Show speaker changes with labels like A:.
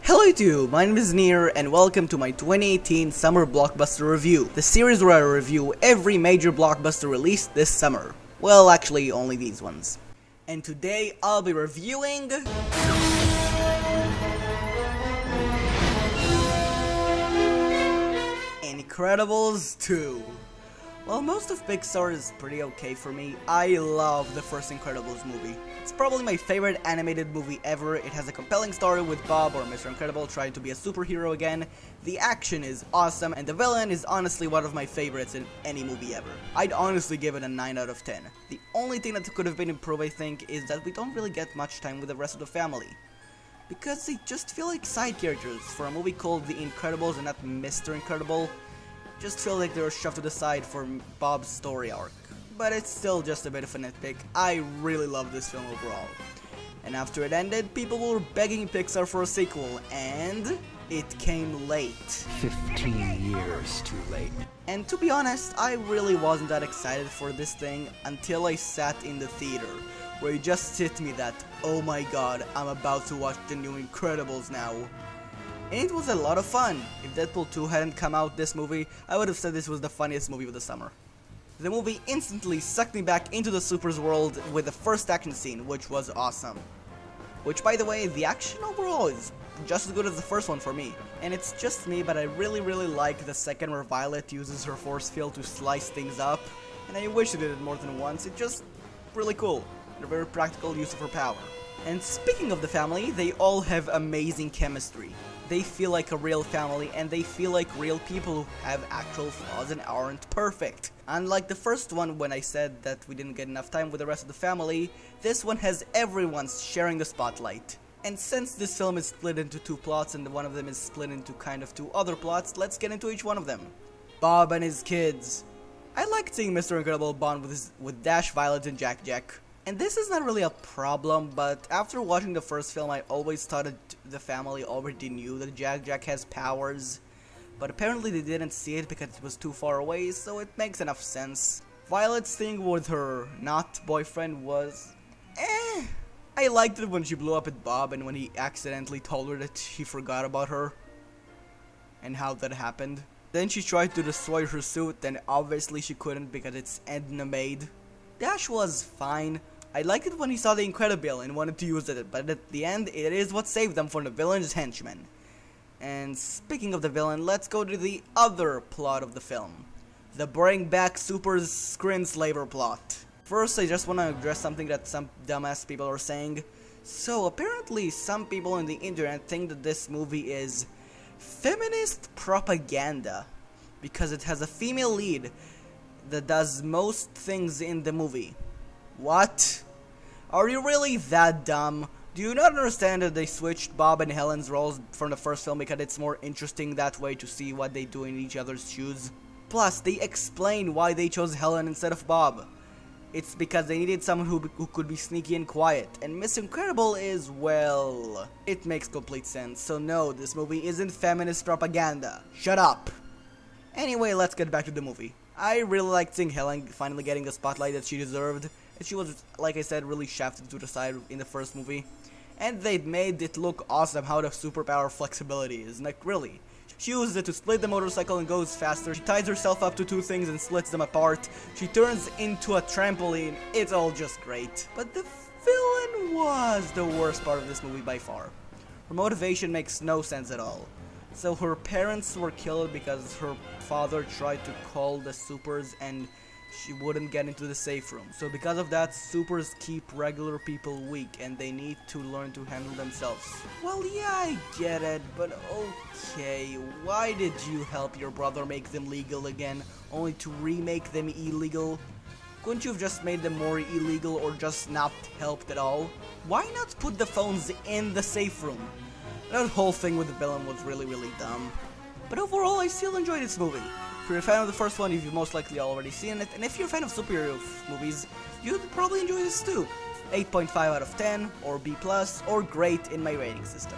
A: Hello YouTube, my name is Neer and welcome to my 2018 Summer Blockbuster Review, the series where I review every major blockbuster released this summer. Well, actually only these ones. And today I'll be reviewing... Incredibles 2. While most of Pixar is pretty okay for me, I love the first Incredibles movie. It's probably my favorite animated movie ever. It has a compelling story with Bob or Mr. Incredible trying to be a superhero again. The action is awesome, and the villain is honestly one of my favorites in any movie ever. I'd honestly give it a 9 out of 10. The only thing that could have been improved, I think, is that we don't really get much time with the rest of the family, because they just feel like side characters for a movie called The Incredibles and not Mr. Incredible. Just feel like they were shoved to the side for Bob's story arc. But it's still just a bit of a nitpick. I really love this film overall. And after it ended, people were begging Pixar for a sequel, and it came late.
B: 15 years too late.
A: And to be honest, I really wasn't that excited for this thing until I sat in the theater, where it just hit me that, oh my god, I'm about to watch the new Incredibles now. And it was a lot of fun. If Deadpool 2 hadn't come out this movie, I would have said this was the funniest movie of the summer. The movie instantly sucked me back into the Supers world with the first action scene, which was awesome. Which, by the way, the action overall is just as good as the first one for me. And it's just me, but I really like the second where Violet uses her force field to slice things up. And I wish she did it more than once. It's just really cool. And a very practical use of her power. And speaking of the family, they all have amazing chemistry. They feel like a real family, and they feel like real people who have actual flaws and aren't perfect. Unlike the first one, when I said that we didn't get enough time with the rest of the family, this one has everyone sharing the spotlight. And since this film is split into two plots and one of them is split into kind of two other plots, let's get into each one of them. Bob and his kids. I liked seeing Mr. Incredible bond with Dash, Violet, and Jack Jack. And this is not really a problem, but after watching the first film, I always thought that the family already knew that Jack Jack has powers. But apparently they didn't see it because it was too far away, so it makes enough sense. Violet's thing with her not boyfriend was... I liked it when she blew up at Bob and when he accidentally told her that he forgot about her. And how that happened. Then she tried to destroy her suit, and obviously she couldn't because it's Edna made. Dash was fine. I liked it when he saw the Incredible and wanted to use it, but at the end, it is what saved them from the villain's henchmen. And speaking of the villain, let's go to the other plot of the film. The Bring Back Super's Screenslaver plot. First, I just want to address something that some dumbass people are saying. So, apparently some people on the internet think that this movie is feminist propaganda, because it has a female lead that does most things in the movie. What? Are you really that dumb? Do you not understand that they switched Bob and Helen's roles from the first film because it's more interesting that way to see what they do in each other's shoes? Plus, they explain why they chose Helen instead of Bob. It's because they needed someone who could be sneaky and quiet, and Miss Incredible is, well, it makes complete sense. So no, this movie isn't feminist propaganda. Shut up! Anyway, let's get back to the movie. I really liked seeing Helen finally getting the spotlight that she deserved. And she was, like I said, really shafted to the side in the first movie. And they made it look awesome how the superpower flexibility is. Like, really. She uses it to split the motorcycle and goes faster. She ties herself up to two things and splits them apart. She turns into a trampoline. It's all just great. But the villain was the worst part of this movie by far. Her motivation makes no sense at all. So her parents were killed because her father tried to call the supers and she wouldn't get into the safe room. So because of that, supers keep regular people weak and they need to learn to handle themselves. Well, yeah, I get it, but okay, why did you help your brother make them legal again, only to remake them illegal? Couldn't you have just made them more illegal or just not helped at all? Why not put the phones in the safe room? That whole thing with the villain was really dumb. But overall, I still enjoyed this movie. If you're a fan of the first one, you've most likely already seen it, and if you're a fan of superhero movies, you'd probably enjoy this too. 8.5 out of 10, or B+, or great in my rating system.